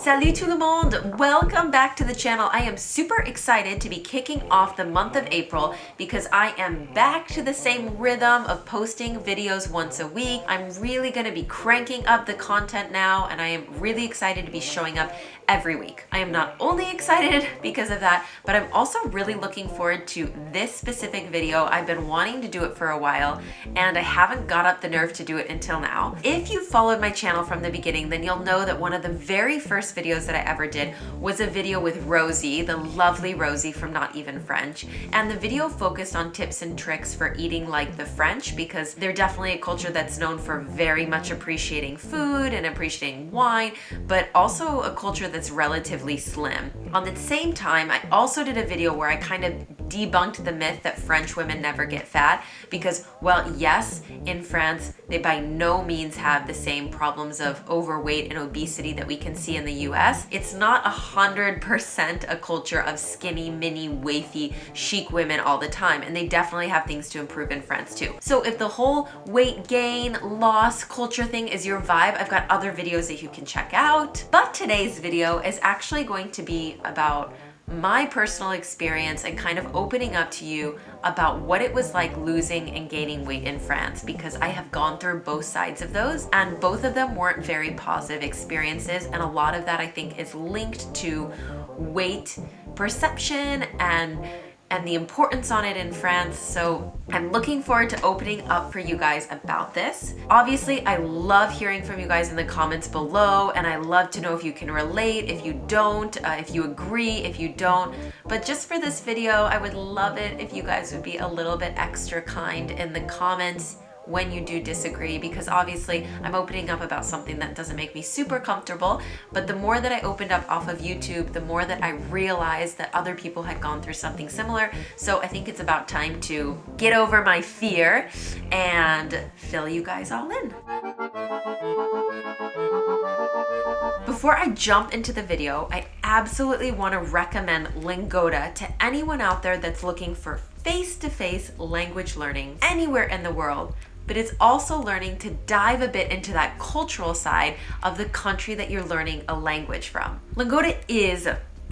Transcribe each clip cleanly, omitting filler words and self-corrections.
Salut tout le monde! Welcome back to the channel. I am super excited to be kicking off the month of April because I am back to the same rhythm of posting videos once a week. I'm really going to be cranking up the content now, and I am really excited to be showing up every week. I am not only excited because of that, but I'm also really looking forward to this specific video. I've been wanting to do it for a while, and I haven't got up the nerve to do it until now. If you followed my channel from the beginning, then you'll know that one of the very first videos that I ever did was a video with Rosie, the lovely Rosie from Not Even French. And the video focused on tips and tricks for eating like the French, because they're definitely a culture that's known for very much appreciating food and appreciating wine, but also a culture that's relatively slim. On the same time, I also did a video where I kind of debunked the myth that French women never get fat, because, well, yes, in France, they by no means have the same problems of overweight and obesity that we can see in the US. It's not 100% a culture of skinny, mini, wafy, chic women all the time, and they definitely have things to improve in France too. So if the whole weight gain, loss culture thing is your vibe, I've got other videos that you can check out. But today's video is actually going to be about my personal experience and kind of opening up to you about what it was like losing and gaining weight in France, because I have gone through both sides of those, and both of them weren't very positive experiences, and a lot of that I think is linked to weight perception and the importance on it in France. So I'm looking forward to opening up for you guys about this. Obviously, I love hearing from you guys in the comments below, and I love to know if you can relate, if you don't, if you agree, if you don't. But just for this video, I would love it if you guys would be a little bit extra kind in the comments when you do disagree, because obviously I'm opening up about something that doesn't make me super comfortable, but the more that I opened up off of YouTube, the more that I realized that other people had gone through something similar. So I think it's about time to get over my fear and fill you guys all in. Before I jump into the video, I absolutely want to recommend Lingoda to anyone out there that's looking for face-to-face language learning anywhere in the world, but it's also learning to dive a bit into that cultural side of the country that you're learning a language from. Lingoda is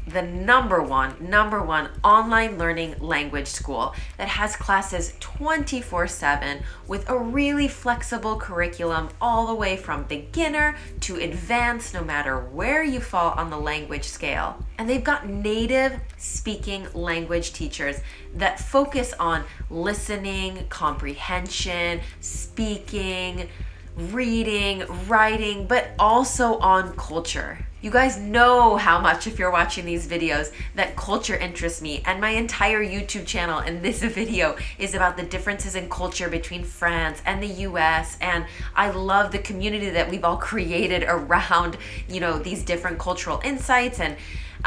the number one online learning language school that has classes 24/7 with a really flexible curriculum all the way from beginner to advanced, no matter where you fall on the language scale. And they've got native speaking language teachers that focus on listening, comprehension, speaking, reading, writing, but also on culture. You guys know how much, if you're watching these videos, that culture interests me, and my entire YouTube channel and this video is about the differences in culture between France and the US, and I love the community that we've all created around, you know, these different cultural insights and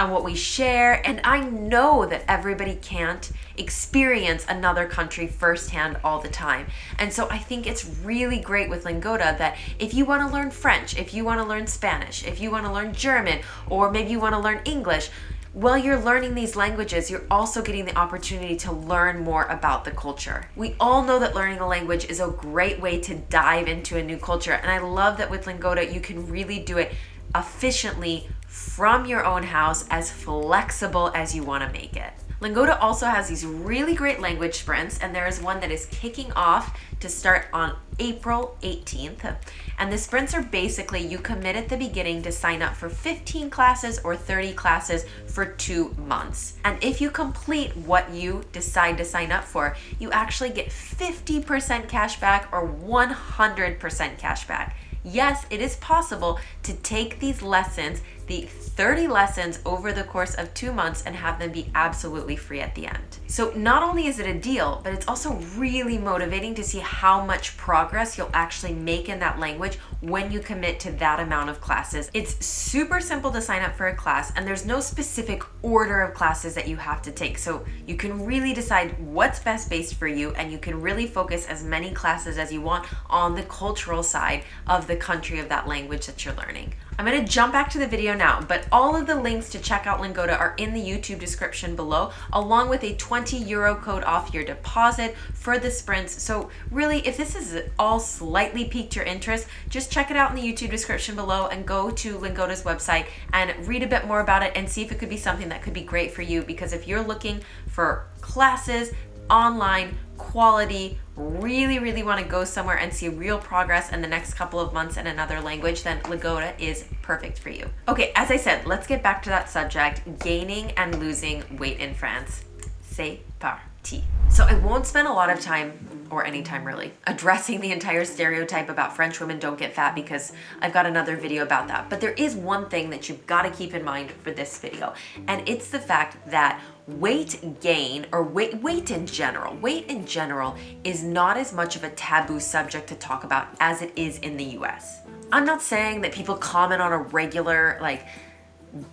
what we share. And I know that everybody can't experience another country firsthand all the time. And so I think it's really great with Lingoda that if you want to learn French, if you want to learn Spanish, if you want to learn German, or maybe you want to learn English, while you're learning these languages, you're also getting the opportunity to learn more about the culture. We all know that learning a language is a great way to dive into a new culture, and I love that with Lingoda you can really do it efficiently from your own house, as flexible as you want to make it. Lingoda also has these really great language sprints, and there is one that is kicking off to start on April 18th. And the sprints are basically, you commit at the beginning to sign up for 15 classes or 30 classes for 2 months. And if you complete what you decide to sign up for, you actually get 50% cash back or 100% cash back. Yes, it is possible to take these lessons, the 30 lessons over the course of 2 months, and have them be absolutely free at the end. So not only is it a deal, but it's also really motivating to see how much progress you'll actually make in that language when you commit to that amount of classes. It's super simple to sign up for a class, and there's no specific order of classes that you have to take. So you can really decide what's best based for you, and you can really focus as many classes as you want on the cultural side of the country of that language that you're learning. I'm gonna jump back to the video now, but all of the links to check out Lingoda are in the YouTube description below, along with a 20 euro code off your deposit for the sprints. So really, if this is all slightly piqued your interest, just check it out in the YouTube description below and go to Lingoda's website and read a bit more about it and see if it could be something that could be great for you. Because if you're looking for classes, online, quality, really want to go somewhere and see real progress in the next couple of months in another language, then Lingoda is perfect for you. Okay, as I said, let's get back to that subject, gaining and losing weight in France. C'est parti. So I won't spend a lot of time, or any time really, addressing the entire stereotype about French women don't get fat, because I've got another video about that. But there is one thing that you've got to keep in mind for this video, and it's the fact that weight gain, or weight in general is not as much of a taboo subject to talk about as it is in the US. I'm not saying that people comment on a regular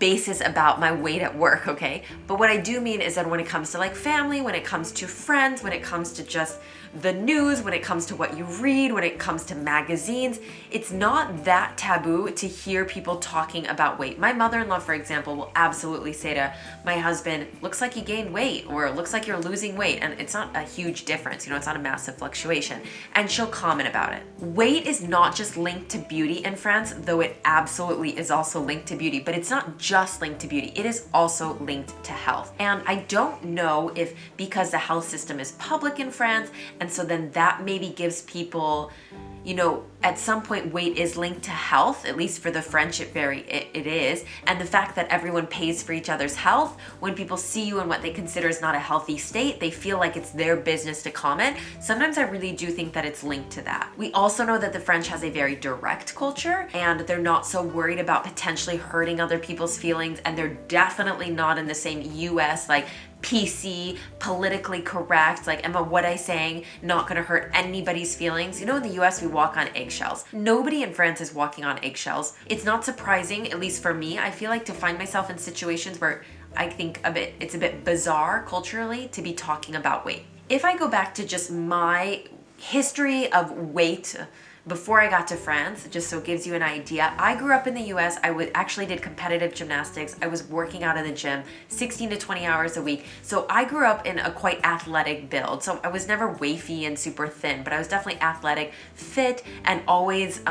basis about my weight at work, okay? But what I do mean is that when it comes to family, when it comes to friends, when it comes to just the news, when it comes to what you read, when it comes to magazines, it's not that taboo to hear people talking about weight. My mother-in-law, for example, will absolutely say to my husband, looks like you gained weight, or looks like you're losing weight. And it's not a huge difference, it's not a massive fluctuation. And she'll comment about it. Weight is not just linked to beauty in France, though it absolutely is also linked to beauty, but it's not just linked to beauty, it is also linked to health. And I don't know if because the health system is public in France, and so then that maybe gives people, at some point weight is linked to health, at least for the French it is. And the fact that everyone pays for each other's health, when people see you in what they consider is not a healthy state, they feel like it's their business to comment. Sometimes I really do think that it's linked to that. We also know that the French has a very direct culture, and they're not so worried about potentially hurting other people's feelings, and they're definitely not in the same US PC, politically correct, am I what I saying not gonna hurt anybody's feelings? In the US we walk on eggshells. Nobody in France is walking on eggshells. It's not surprising, at least for me, I feel like, to find myself in situations where I think it's a bit bizarre culturally to be talking about weight. If I go back to just my history of weight before I got to France, just so it gives you an idea, I grew up in the US. I actually did competitive gymnastics. I was working out in the gym 16 to 20 hours a week. So I grew up in a quite athletic build. So I was never wafy and super thin, but I was definitely athletic, fit, and always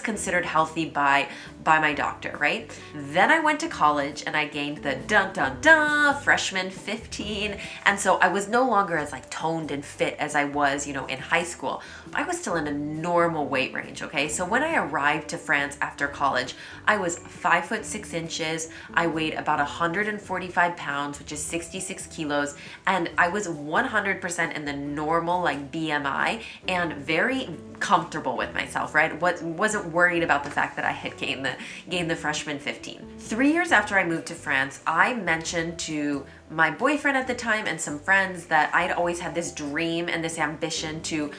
considered healthy by my doctor, right? Then I went to college and I gained the freshman 15. And so I was no longer as toned and fit as I was, in high school. I was still in a normal weight range, okay? So when I arrived to France after college, I was 5'6". I weighed about 145 pounds, which is 66 kilos. And I was 100% in the normal BMI and very comfortable with myself, right? Wasn't worried about the fact that I had gained the freshman 15. 3 years after I moved to France, I mentioned to my boyfriend at the time and some friends that I'd always had this dream and this ambition to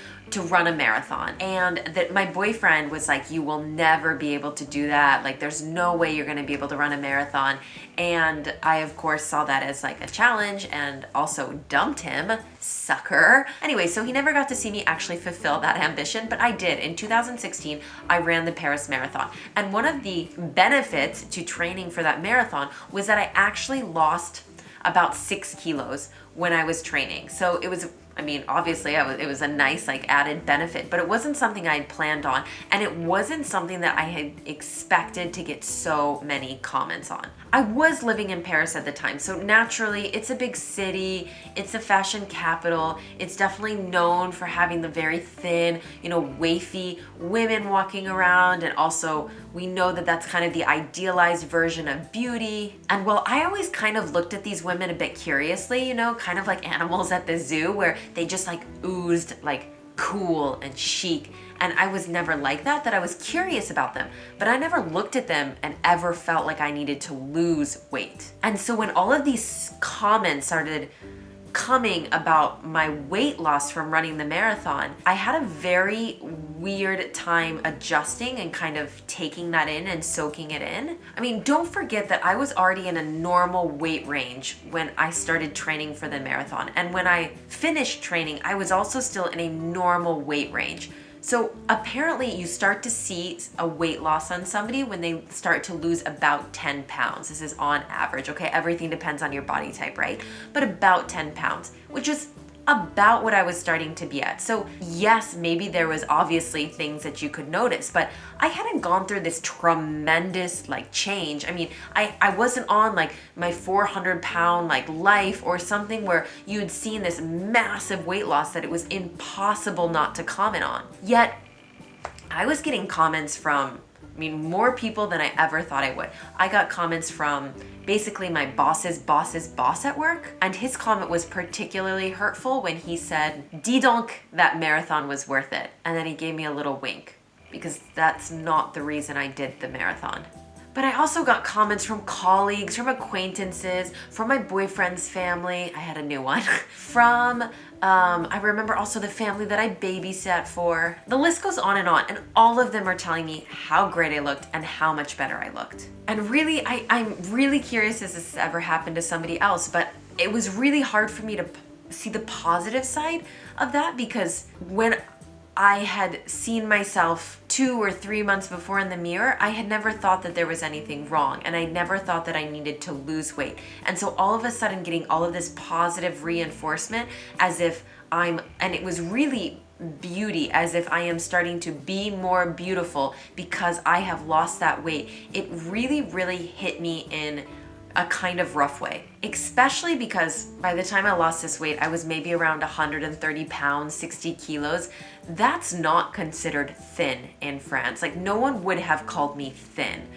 run a marathon, and that my boyfriend was like, you will never be able to do that, there's no way you're going to be able to run a marathon. And I of course saw that as a challenge and also dumped him, sucker. Anyway, so he never got to see me actually fulfill that ambition, but I did. In 2016 I ran the Paris Marathon, and one of the benefits to training for that marathon was that I actually lost about 6 kilos when I was training. So it was, obviously it was a nice added benefit, but it wasn't something I had planned on, and it wasn't something that I had expected to get so many comments on. I was living in Paris at the time, so naturally it's a big city, it's a fashion capital, it's definitely known for having the very thin, wafy women walking around, and also we know that that's kind of the idealized version of beauty. And while I always kind of looked at these women a bit curiously, kind of like animals at the zoo, where they just oozed cool and chic, and I was never like that I was curious about them, but I never looked at them and ever felt like I needed to lose weight. And so when all of these comments started coming about my weight loss from running the marathon, I had a very weird time adjusting and kind of taking that in and soaking it in. Don't forget that I was already in a normal weight range when I started training for the marathon. And when I finished training, I was also still in a normal weight range. So apparently you start to see a weight loss on somebody when they start to lose about 10 pounds. This is on average, okay? Everything depends on your body type, right? But about 10 pounds, which is about what I was starting to be at. So yes, maybe there was obviously things that you could notice, but I hadn't gone through this tremendous like change. I mean, I wasn't on like my 400-pound like life or something where you had seen this massive weight loss that it was impossible not to comment on. Yet I was getting comments from, I mean, more people than I ever thought I would. I got comments from basically my boss's boss's boss at work, and his comment was particularly hurtful when he said, "Dis donc, that marathon was worth it." And then he gave me a little wink, because that's not the reason I did the marathon. But I also got comments from colleagues, from acquaintances, from my boyfriend's family. I had a new one. From, I remember also the family that I babysat for. The list goes on, and all of them are telling me how great I looked and how much better I looked. And really, I'm really curious if this has ever happened to somebody else, but it was really hard for me to see the positive side of that, because when I had seen myself 2 or 3 months before in the mirror, I had never thought that there was anything wrong, and I never thought that I needed to lose weight. And so all of a sudden getting all of this positive reinforcement as if and it was really beauty, as if I am starting to be more beautiful because I have lost that weight. It really, really hit me in a kind of rough way, especially because by the time I lost this weight, I was maybe around 130 pounds, 60 kilos. That's not considered thin in France. Like, no one would have called me thin,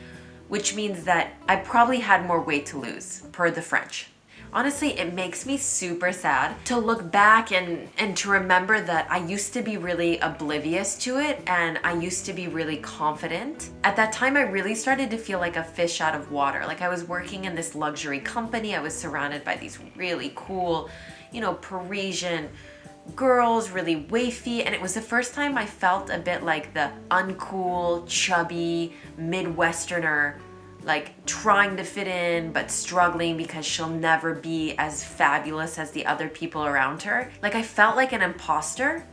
which means that I probably had more weight to lose per the French. Honestly, it makes me super sad to look back and to remember that I used to be really oblivious to it, and I used to be really confident. At that time, I really started to feel like a fish out of water. Like, I was working in this luxury company. I was surrounded by these really cool, Parisian girls, really wafy, and it was the first time I felt a bit like the uncool, chubby Midwesterner, like trying to fit in but struggling because she'll never be as fabulous as the other people around her. Like, I felt like an imposter,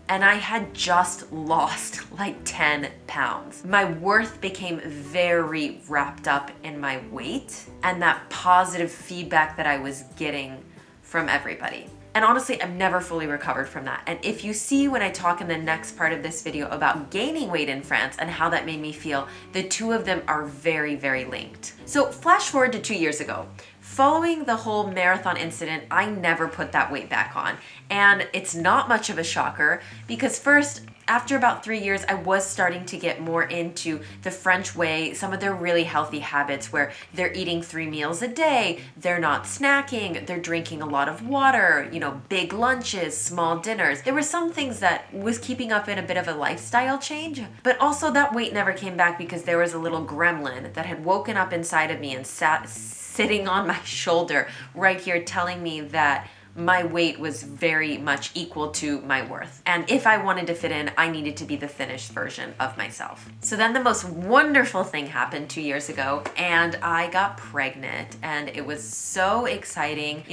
and I had just lost like 10 pounds. My worth became very wrapped up in my weight and that positive feedback that I was getting from everybody. And honestly, I've never fully recovered from that. And if you see when I talk in the next part of this video about gaining weight in France and how that made me feel, the two of them are very, very linked. So flash forward to 2 years ago. Following the whole marathon incident, I never put that weight back on. And it's not much of a shocker because first, after about 3 years, I was starting to get more into the French way, some of their really healthy habits where they're eating 3 meals a day, they're not snacking, they're drinking a lot of water, big lunches, small dinners. There were some things that was keeping up in a bit of a lifestyle change, but also that weight never came back because there was a little gremlin that had woken up inside of me and sitting on my shoulder right here telling me that my weight was very much equal to my worth. And if I wanted to fit in, I needed to be the thinnest version of myself. So then the most wonderful thing happened 2 years ago, and I got pregnant, and it was so exciting.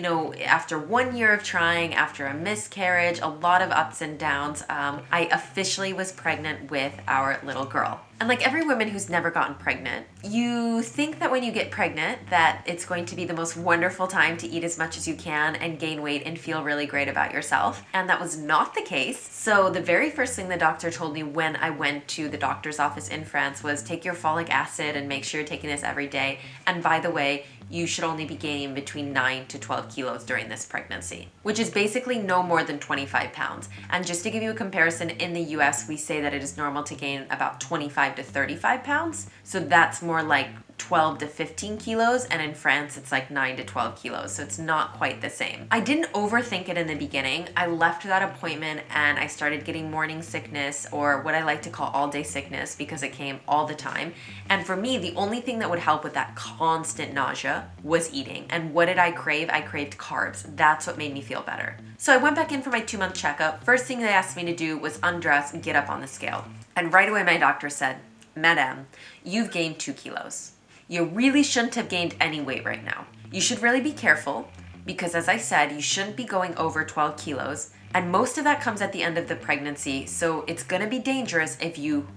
After 1 year of trying, after a miscarriage, a lot of ups and downs, I officially was pregnant with our little girl. And like every woman who's never gotten pregnant, you think that when you get pregnant that it's going to be the most wonderful time to eat as much as you can and gain weight and feel really great about yourself. And that was not the case. So the very first thing the doctor told me when I went to the doctor's office in France was take your folic acid and make sure you're taking this every day. And by the way, you should only be gaining between 9 to 12 kilos during this pregnancy, which is basically no more than 25 pounds. And just to give you a comparison, in the US, we say that it is normal to gain about 25 to 35 pounds. So that's more like 12 to 15 kilos, and in France it's like 9 to 12 kilos, so it's not quite the same. I didn't overthink it in the beginning. I left that appointment and I started getting morning sickness, or what I like to call all-day sickness, because it came all the time. And for me, the only thing that would help with that constant nausea was eating. And what did I crave? I craved carbs. That's what made me feel better. So I went back in for my 2-month checkup. First thing they asked me to do was undress and get up on the scale. And right away my doctor said, "Madame, you've gained 2 kilos. You really shouldn't have gained any weight right now. You should really be careful because, as I said, you shouldn't be going over 12 kilos And most of that comes at the end of the pregnancy, so it's gonna be dangerous if you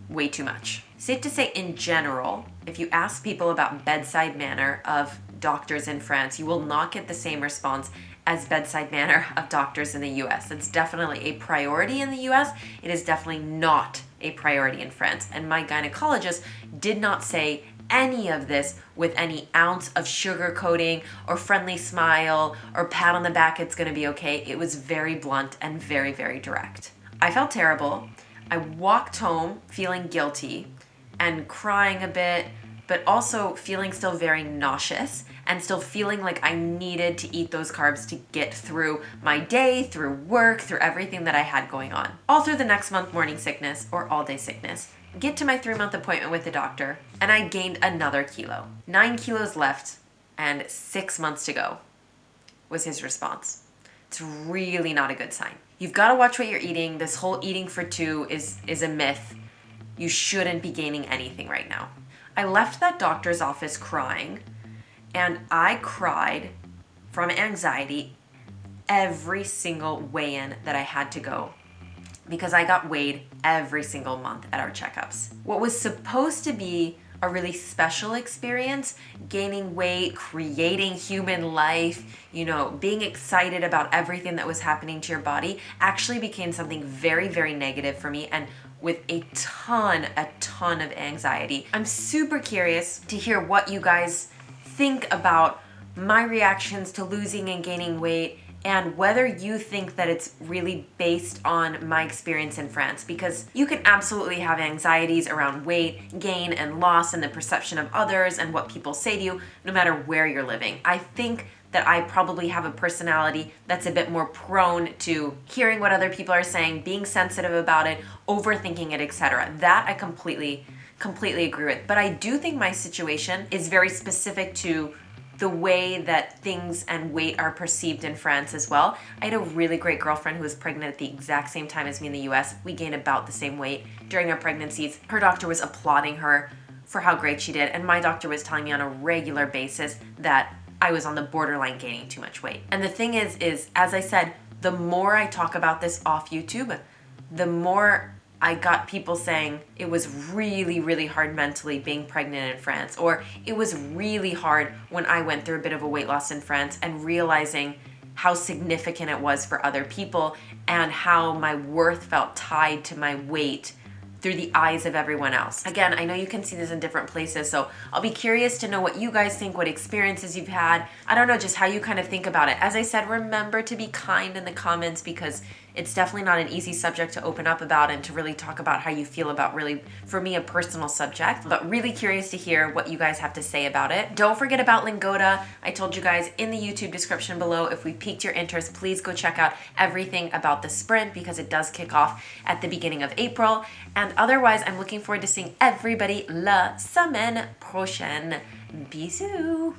weigh too much. Safe to say, in general, if you ask people about bedside manner of doctors in France, you will not get the same response as bedside manner of doctors in the US. It's definitely a priority in the US. It is definitely not a priority in France. And my gynecologist did not say any of this with any ounce of sugarcoating or friendly smile or pat on the back, it's gonna be okay. It was very blunt and very, very direct. I felt terrible. I walked home feeling guilty and crying a bit, but also feeling still very nauseous and still feeling like I needed to eat those carbs to get through my day, through work, through everything that I had going on. All through the next month morning sickness or all day sickness. Get to my 3-month appointment with the doctor and I gained another kilo. 9 kilos left and 6 months to go was his response. It's really not a good sign. You've got to watch what you're eating. This whole eating for two is a myth. You shouldn't be gaining anything right now. I left that doctor's office crying, and I cried from anxiety every single weigh-in that I had to go because I got weighed every single month at our checkups. What was supposed to be a really special experience, gaining weight, creating human life, being excited about everything that was happening to your body, actually became something very, very negative for me and with a ton of anxiety. I'm super curious to hear what you guys think about my reactions to losing and gaining weight and whether you think that it's really based on my experience in France, because you can absolutely have anxieties around weight gain and loss and the perception of others and what people say to you, no matter where you're living. I think that I probably have a personality that's a bit more prone to hearing what other people are saying, being sensitive about it, overthinking it, etc. That I completely agree with. But I do think my situation is very specific to the way that things and weight are perceived in France as well. I had a really great girlfriend who was pregnant at the exact same time as me in the US. We gained about the same weight during our pregnancies. Her doctor was applauding her for how great she did, and my doctor was telling me on a regular basis that I was on the borderline gaining too much weight. And the thing is as I said, the more I talk about this off YouTube, the more I got people saying it was really, really hard mentally being pregnant in France, or it was really hard when I went through a bit of a weight loss in France and realizing how significant it was for other people and how my worth felt tied to my weight through the eyes of everyone else. Again, I know you can see this in different places, so I'll be curious to know what you guys think, what experiences you've had. I don't know, just how you kind of think about it. As I said, remember to be kind in the comments because it's definitely not an easy subject to open up about and to really talk about how you feel about really, for me, a personal subject, but really curious to hear what you guys have to say about it. Don't forget about Lingoda. I told you guys in the YouTube description below, if we piqued your interest, please go check out everything about the sprint because it does kick off at the beginning of April. And otherwise, I'm looking forward to seeing everybody la semaine prochaine. Bisous.